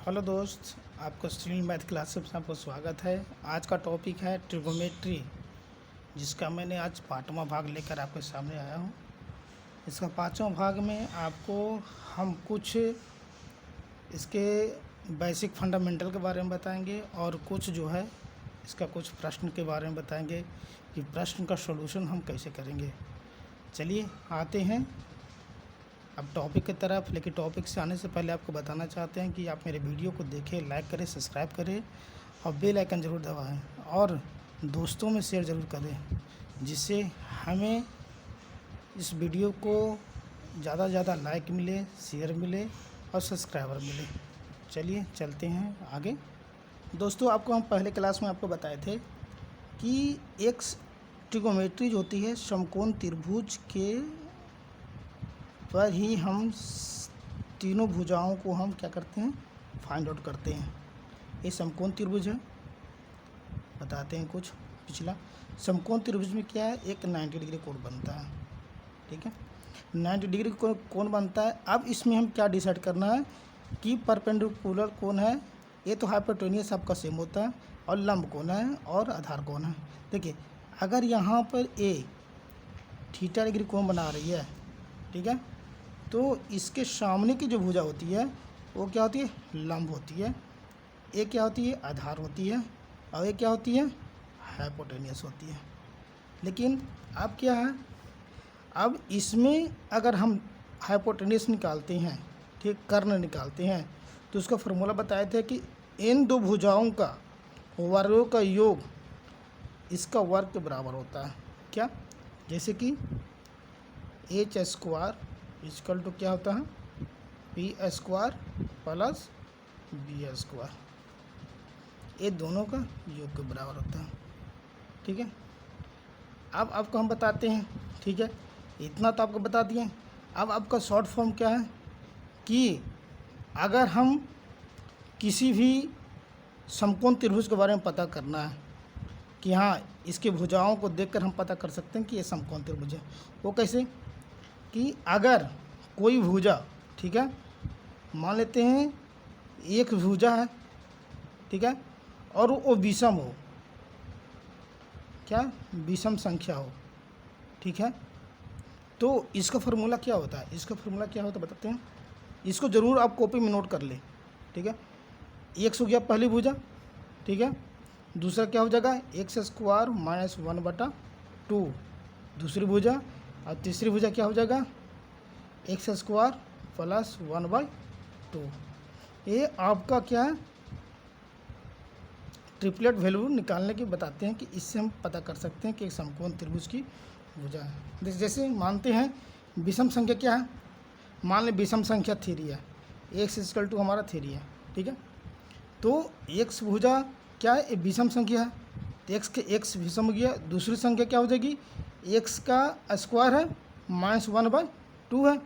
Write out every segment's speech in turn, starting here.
Hello दोस्त, आपको stream math classes में आपको स्वागत है। आज का टॉपिक है ट्रिगोमेट्री, जिसका मैंने आज 5वां भाग लेकर आपके सामने आया हूँ। इसका 5वां भाग में आपको हम कुछ इसके बेसिक फंडामेंटल के बारे में बताएंगे और कुछ जो है इसका कुछ प्रश्न के बारे में बताएंगे कि प्रश्न का सॉल्यूशन हम कैसे करेंगे। चलिए आते हैं अब टॉपिक की तरफ। लेकिन टॉपिक से आने से पहले आपको बताना चाहते हैं कि आप मेरे वीडियो को देखें, लाइक करें, सब्सक्राइब करें और बेल आइकन ज़रूर दबाएं और दोस्तों में शेयर ज़रूर करें, जिससे हमें इस वीडियो को ज़्यादा से ज़्यादा लाइक मिले, शेयर मिले और सब्सक्राइबर मिले। चलिए चलते हैं आगे। दोस्तों, आपको हम पहले क्लास में आपको बताए थे कि एक ट्रिगोमेट्री जो होती है समकोण त्रिभुज के पर ही हम तीनों भुजाओं को हम क्या करते हैं, फाइंड आउट करते हैं। ये समकोण त्रिभुज है, बताते हैं कुछ पिछला। समकोण त्रिभुज में क्या है, एक 90 डिग्री कोण बनता है, ठीक है। 90 डिग्री कोण बनता है। अब इसमें हम क्या डिसाइड करना है कि परपेंडिकुलर कोण है, ये तो हाइपोटेन्यूस आपका सेम होता है, और लंब कोण है और आधार कोण है। देखिए, अगर यहाँ पर ए थीटा डिग्री कोण बना रही है, ठीक है, तो इसके सामने की जो भुजा होती है वो क्या होती है, लंब होती है। एक क्या होती है, आधार होती है, और एक क्या होती है, हाइपोटेन्यूस होती है। लेकिन अब क्या है, अब इसमें अगर हम हाइपोटेन्यूस निकालते हैं, ठीक, कर्ण निकालते हैं, तो उसका फॉर्मूला बताए थे कि इन दो भुजाओं का वर्गों का योग इसका वर्ग के बराबर होता है। क्या, जैसे कि एच स्क्वायर इक्वल टू क्या होता है, P square plus B square, ये दोनों का योग के बराबर होता है, ठीक है। अब आपको हम बताते हैं, ठीक है, इतना तो आपको बता दिए। अब आपका शॉर्ट फॉर्म क्या है कि अगर हम किसी भी समकोण त्रिभुज के बारे में पता करना है कि हाँ, इसके भुजाओं को देखकर हम पता कर सकते हैं कि ये समकोण त्रिभुज है। वो कैसे कि अगर कोई भुजा, ठीक है, मान लेते हैं एक भुजा है, ठीक है, और वो विषम हो, क्या, विषम संख्या हो, ठीक है, तो इसका फार्मूला क्या होता है, इसका फार्मूला क्या होता है बताते हैं। इसको ज़रूर आप कॉपी में नोट कर ले, ठीक है। एक्स हो गया पहली भुजा, ठीक है, दूसरा क्या हो जाएगा, एक्स स्क्वायर माइनस 1/2 दूसरी भुजा, और तीसरी भुजा क्या हो जाएगा, एक्स स्क्वायर प्लस 1/2। ये आपका क्या है, ट्रिपलेट वैल्यू निकालने की बताते हैं कि इससे हम पता कर सकते हैं कि एक समकोण त्रिभुज की भुजा है। जैसे मानते हैं विषम संख्या क्या है, मान लें विषम संख्या 3 है, एक्स इक्वल टू हमारा 3 है, ठीक है। तो एक्स भुजा क्या है, विषम संख्या है, तो एक्स के एक्स विषम हो गया। दूसरी संख्या क्या हो जाएगी, एक्स का स्क्वायर है माइनस 1/2 है।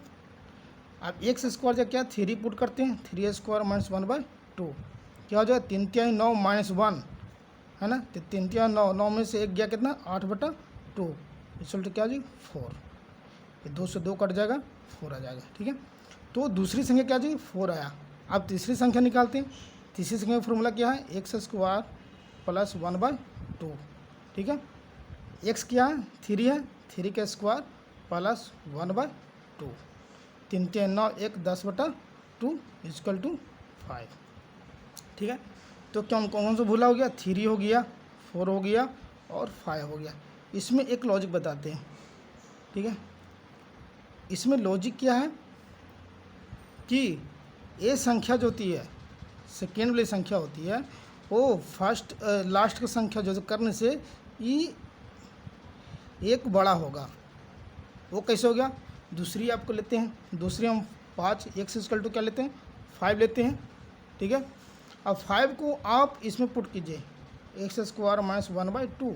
अब एक्स स्क्वायर जब क्या 3 पुट करते हैं, 3 स्क्वायर माइनस 1/2 क्या हो जाएगा, 3×9 माइनस 1 है ना, तो 3×9, 9 में से एक गया कितना, 8/2, रिजल्ट क्या हो जाएगी 4। ये 2 से 2 कट जाएगा, 4 आ जाएगा, ठीक है। तो दूसरी संख्या क्या जाएगी, 4 आया। अब तीसरी संख्या निकालते हैं। तीसरी संख्या का फॉर्मूला क्या है, एक्स स्क्वायर प्लस 1/2, ठीक है। एक्स क्या है, 3 है, 3 का स्क्वायर प्लस 1/2, 3×9 1 10/2 इक्वल टू 5, ठीक है। तो क्या कौन सा भूला हो गया, 3 हो गया, 4 हो गया और 5 हो गया। इसमें एक लॉजिक बताते हैं, ठीक है। इसमें लॉजिक क्या है कि ये संख्या जो होती है, सेकेंड वाली संख्या होती है, वो फर्स्ट लास्ट की संख्या जो करने से ये एक बड़ा होगा। वो कैसे हो गया, दूसरी आपको लेते हैं, दूसरी हम 5 एक्स इक्वल टू क्या लेते हैं, 5 लेते हैं, ठीक है। अब 5 को आप इसमें पुट कीजिए, एक्स स्क्वायर माइनस 1/2,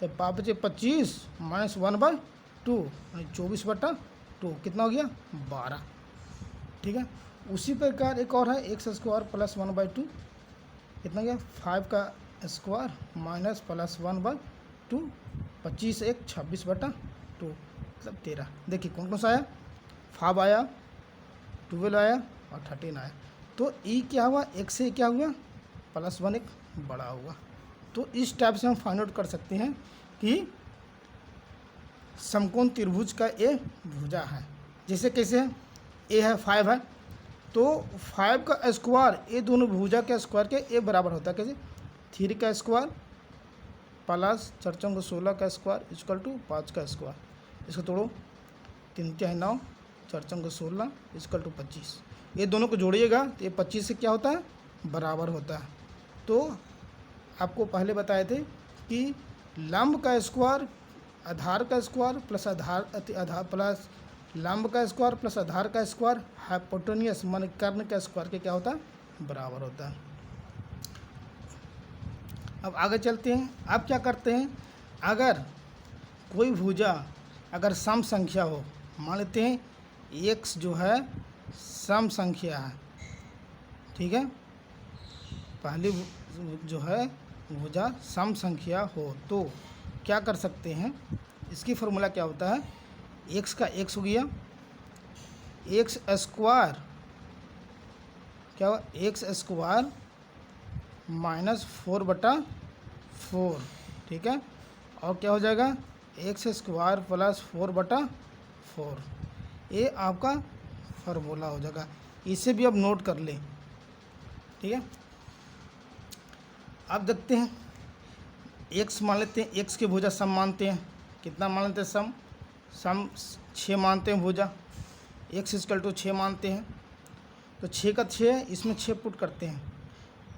तो 5 बचे 25 माइनस 1/2 यानी 24/2, कितना हो गया 12, ठीक है। उसी प्रकार एक और है एक्स स्क्वायर प्लस 1/2, कितना गया 5 का स्क्वायर माइनस प्लस 1/2, 25 1 26/2 मतलब 13। देखिए कौन कौन सा आया, 5 आया, 12 आया और 13 आया। तो ई क्या हुआ, एक से क्या हुआ, +1 एक बड़ा हुआ। तो इस टाइप से हम फाइंड आउट कर सकते हैं कि समकोण त्रिभुज का ए भुजा है। जैसे कैसे है, ए है 5 है, तो 5 का स्क्वायर ये दोनों भुजा के स्क्वायर के ए बराबर होता है। कैसे, 3 का स्क्वायर प्लस 4 16 का स्क्वायर इक्वल टू 5 का स्क्वायर। इसको तोड़ो, 3 × 9 4 16 इक्वल टू 25। ये दोनों को जोड़िएगा तो ये 25 से क्या होता है, बराबर होता है। तो आपको पहले बताए थे कि लंब का स्क्वायर आधार का स्क्वायर प्लस आधार प्लस लंब का स्क्वायर प्लस आधार का स्क्वायर हाइपोटेन्यूस मान कर्ण का स्क्वायर के क्या होता है, बराबर होता है। अब आगे चलते हैं। अब क्या करते हैं, अगर कोई भुजा अगर सम संख्या हो, मान लेते हैं x जो है सम संख्या है, ठीक है, पहली जो है भुजा सम संख्या हो तो क्या कर सकते हैं, इसकी फॉर्मूला क्या होता है, x का x हो गया, x स्क्वायर क्या हुआ, x स्क्वायर -4/4, ठीक है, और क्या हो जाएगा, x स्क्वायर प्लस 4/4, ये आपका फार्मूला हो जाएगा। इसे भी अब नोट कर लें, ठीक है। अब देखते हैं x मान लेते हैं, x की भुजा सम मानते हैं, कितना मान लेते हैं, सम 6 मानते हैं भुजा, x = 6 मानते हैं। तो 6 का 6 इसमें 6 पुट करते हैं,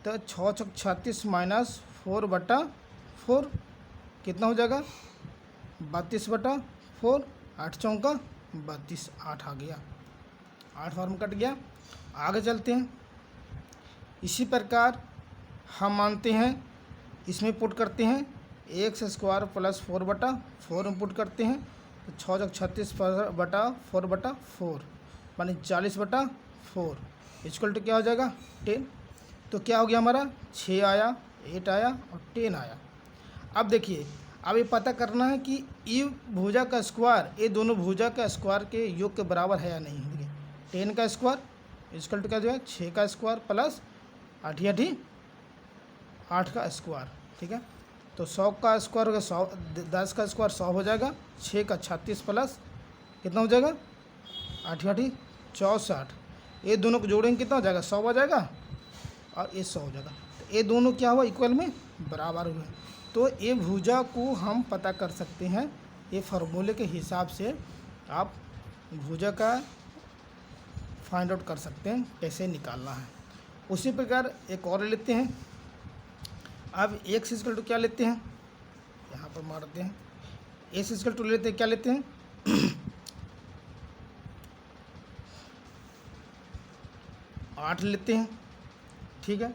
तो 6 × 36 -4/4 कितना हो जाएगा, 32/4, 8 × 32, 8 आ गया, 8 फॉर्म कट गया। आगे चलते हैं। इसी प्रकार हम मानते हैं, इसमें पुट करते हैं x स्क्वायर प्लस 4/4 में पुट करते हैं, तो 6 × 36/4/4 माने 40/4 इक्वल टू क्या हो जाएगा, 10। तो क्या हो गया हमारा, 6 आया, 8 आया और 10 आया। अब देखिए, अब ये पता करना है कि ई भुजा का स्क्वायर ये दोनों भुजा का स्क्वायर के योग के बराबर है या नहीं। देखिए 10 का स्क्वायर इक्वल टू क्या जो है, 6 का स्क्वायर प्लस 8 का स्क्वायर, ठीक है। तो 100 का स्क्वायर होगा 100, 10 का स्क्वायर 100 हो जाएगा, 6 का 36 प्लस कितना हो जाएगा, 8 64, ये दोनों को जोड़ेंगे कितना हो जाएगा, 100 हो जाएगा और ये 100 हो जाएगा। तो ये दोनों क्या हुआ, इक्वल में बराबर हुए। तो ये भुजा को हम पता कर सकते हैं, ये फार्मूले के हिसाब से आप भुजा का फाइंड आउट कर सकते हैं कैसे निकालना है। उसी प्रकार एक और लेते हैं। अब x = क्या लेते हैं, यहाँ पर मारते हैं, x = लेते हैं, क्या लेते हैं 8 लेते हैं, ठीक है,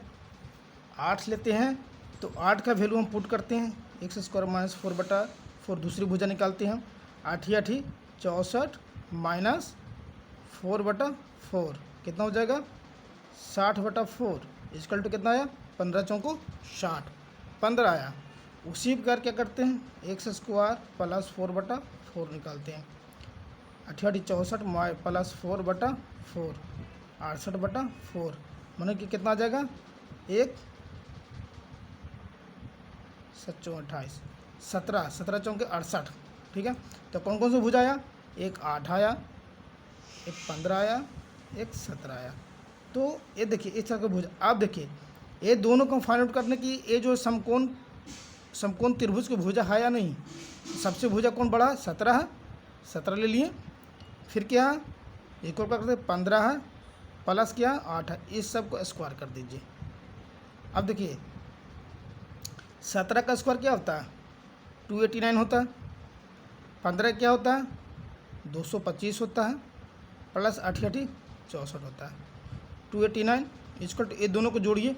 8 लेते हैं। तो 8 का वैल्यू हम पुट करते हैं, x स्क्वायर -4/4, दूसरी भुजा निकालते हैं हम, 8 × 8 64 -4/4 कितना हो जाएगा, 60/4 इक्वल टू कितना आया, 15 × 60, 15 आया। उसी प्रकार क्या करते हैं, x स्क्वायर प्लस 4/4 निकालते हैं, 8 × 8 64 प्लस 4/4 68/4 माने कि कितना आ जाएगा, 1 7 × 28 17 17 × 68, ठीक है। तो कौन कौन सा भुजा आया, एक 8 आया, एक 15 आया, एक 17 आया। तो ये देखिए इस तरह का भुजा। आप देखिए ये दोनों को फाइंड आउट करने की, ये जो समकोण त्रिभुज की भुजा है या नहीं, सबसे भुजा कौन बड़ा है, 17 है, 17 ले लिए। फिर क्या है, एक और करते 15 है प्लस क्या 8 है, इस सब को स्क्वायर कर दीजिए। अब देखिए 17 का स्क्वायर क्या होता है, 289 होता है, 15 क्या होता है, 225 होता है, प्लस 8 × 8 64 होता है, 289 इक्वल टू, ये दोनों को जोड़िए,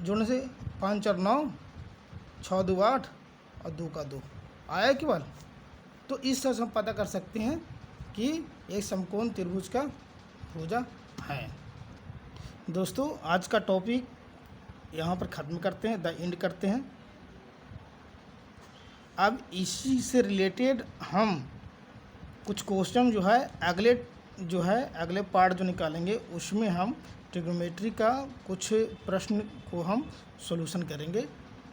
जोड़ने से 5 × 9 6 × 2 8 और 2 का 2 आया केवल। तो इस तरह से हम पता कर सकते हैं कि एक समकोण त्रिभुज का भुजा है। दोस्तों आज का टॉपिक यहाँ पर ख़त्म करते हैं, द एंड करते हैं। अब इसी से रिलेटेड हम कुछ क्वेश्चन जो है अगले जो है अगले पार्ट जो निकालेंगे उसमें हम ट्रिग्नोमेट्री का कुछ प्रश्न को हम सॉल्यूशन करेंगे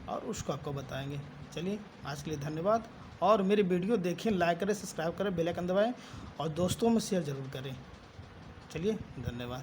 और उसको आपको बताएंगे। चलिए आज के लिए धन्यवाद, और मेरी वीडियो देखें, लाइक करें, सब्सक्राइब करें, बेल आइकन दबाएं और दोस्तों में शेयर ज़रूर करें। चलिए धन्यवाद।